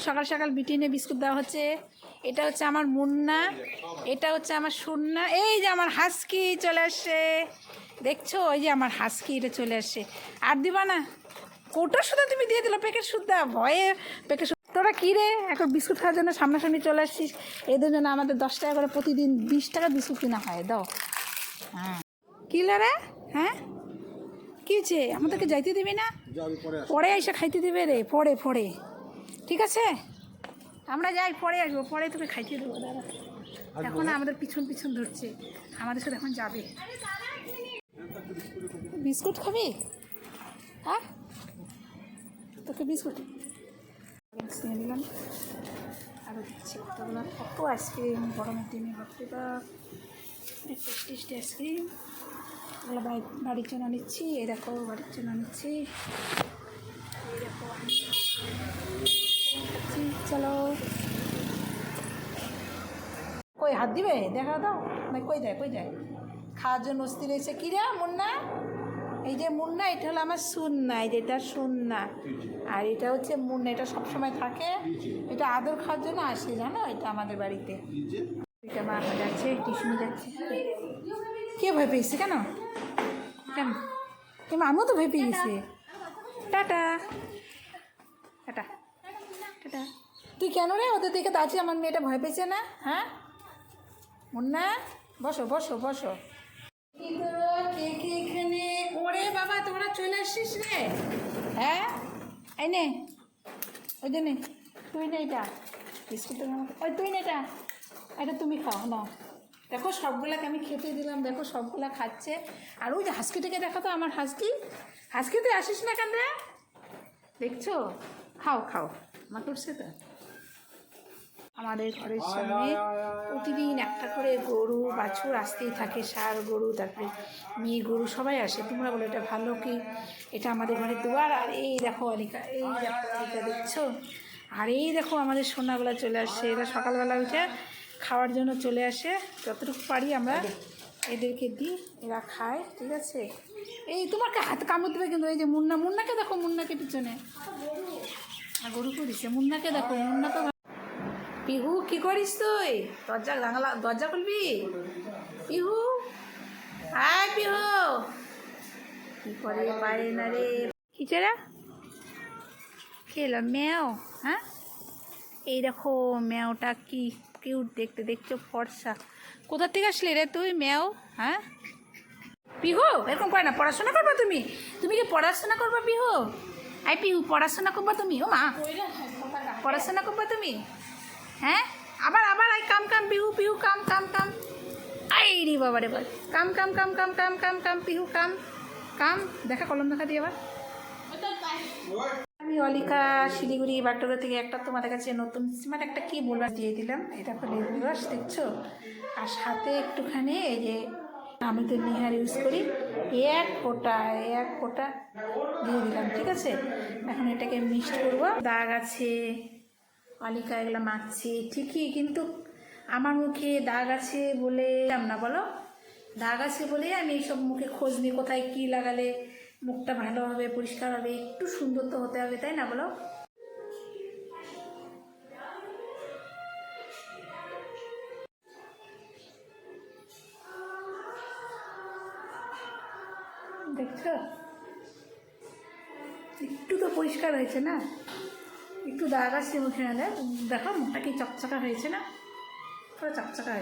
সকাল সকাল বিটিনে বিস্কুট দেওয়া হচ্ছে। এটা হচ্ছে আমার মুন্না, এটা হচ্ছে আমার সুন্না। এই যে আমার হাসকি চলে আসছে, দেখছো? ওই যে আমার হাসকি এটা চলে আসছে। আর দিবা না? কোটার সুদ্ধা তুমি দিয়ে দিল, প্যাকেট সুদ্ধা, ভয়ে প্যাকেট। তোরা কী রে, এখন বিস্কুট খাওয়ার জন্য সামনাসামনি চলে আসছিস? এদের জন্য আমাদের 10 টাকা করে প্রতিদিন 20 টাকা বিস্কুট কিনা হয়। দাও। হ্যাঁ, কী রে? হ্যাঁ, কী হচ্ছে? আমাদেরকে যাইতে দিবি না? পরে এসে খাইতে দিবে রে, পরে পরে। ঠিক আছে, আমরা যাই, পরে আসবো, পরে তোকে খাইতে দেবো। দাদা এখন আমাদের পিছন পিছন ধরছে, আমাদের সাথে এখন যাবে। বিস্কুট খাবি? হ্যাঁ, তোকে বিস্কুট নিয়ে দিলাম। আরও দিচ্ছি কতগুলো, কত আইসক্রিম গরমের দিনে। ভাবতে বা টেস্টি টেস্টি আইসক্রিম, এগুলো বাড়ির জন্য নিচ্ছি। এই দেখো বাড়ির জন্য নিচ্ছি, এই দেখো চলো। কই হাত দিবে? দেখা দাও না, কই দেয়, কই দেয়? খাওয়ার জন্য অস্থির হয়েছে। কী রে মুন্না? এই যে মুন্না, এটা হলো আমার সুন্না, এই যে এটা সুন্না, আর এটা হচ্ছে মুন্না। এটা সবসময় থাকে, এটা আদর খাওয়ার জন্য আসে, জানো? এটা আমাদের বাড়িতে। এটা মা যাচ্ছে, টিউশনি যাচ্ছে। কে ভয় পেয়েছে? কেন কেন? কেন আমিও তো ভয় পেয়ে গেছি। Tata tata tata. তুই কেন রে ওদের দিকে তাড়াচ্ছি? আমার মেয়েটা ভয় পেয়েছে না? হ্যাঁ মুন্না, বসো বসো বসো। কি করো? কে কে এখানে? ওরে বাবা, তোমরা চলে আসছিস রে? হ্যাঁ, এই নে, ওই যে নে, তুই নে এটা বিস্কুটের মতো। ওই তুই নে এটা, এটা তুমি খাও না। দেখো সবগুলাকে আমি খেতে দিলাম, দেখো সবগুলা খাচ্ছে। আর ওই যে হাসকিটাকে দেখো তো, আমার হাসকি। হাসকি তুই আসিস না কেন রে? দেখছো? খাও খাও, আমার করছে তো। আমাদের ঘরের সামনে প্রতিদিন একটা করে গরু বাছুর আসতেই থাকে, ষাঁড় গরু, তারপরে মেয়ে গরু, সবাই আসে। তোমরা বলো এটা ভালো কি? এটা আমাদের ঘরের দুয়ার। আর এই দেখো অলিকা, এই দেখো অলিকা, দেখছো? আর এই দেখো আমাদের সোনাগুলা চলে আসছে। এরা সকালবেলা উঠে খাওয়ার জন্য চলে আসে, যতটুকু পারি আমরা এদেরকে দিই, এরা খায়। ঠিক আছে, এই তোমাকে হাত কামড় দেবে কিন্তু। এই যে মুন্না, মুন্নাকে দেখো, মুন্নাকে পিছনে আর গরু করিছে। মুন্নাকে দেখো, মুন্নাকে। পিহু কি করিস তুই? দরজা জানালা, দরজা খুলবি? পিহু, হাই পিহু, কি করে পারে না রে? কি চেরা খেলো ম্যাও? হ্যাঁ, এই দেখো ম্যাওটা কি কিউট দেখতে, দেখছো? ফর্সা। কোথা থেকে আসলি রে তুই ম্যাও? হ্যাঁ পিহু, এরকম করে না। পড়াশোনা করবা তুমি? তুমি কি পড়াশোনা করবা পিহু? আই পিহু, পড়াশোনা করবা তুমি? ও মা, পড়াশোনা করবা তুমি? হ্যাঁ, আবার আবার আই come come Pihu, Pihu come come come. আই রে বাবা রে বাবা, কাম come come come come come come Pihu come কাম। দেখা কলম দেখা দিয়ে আবার। আমি অলিকা শিলিগুড়ি বাগডোগরা থেকে একটা তোমাদের কাছে নতুন মানে একটা কী বলবার দিয়ে দিলাম। এটা হলো লেবু রস, দেখছো? আর সাথে একটুখানি এই যে আমি তো নিহার ইউজ করি, এক ফোঁটা দিয়ে দিলাম। ঠিক আছে, এখন এটাকে মিক্সড করবো। দাগ আছে, অলিকা এগুলো মাখছি ঠিকই, কিন্তু আমার মুখে দাগ আছে বলে না, বলো? দাগ আছে বলে আমি এইসব মুখে খোঁজ নিই, কোথায় কী লাগালে মুখটা ভালো হবে, পরিষ্কার হবে, একটু সুন্দর তো হতে হবে, তাই না বলো? দেখছো, একটু তো পরিষ্কার হয়েছে না? একটু দাগ আছে মুখে, নাহলে দেখো মুখটা কি চকচকা হয়েছে না? পুরো চকচকা হয়েছে।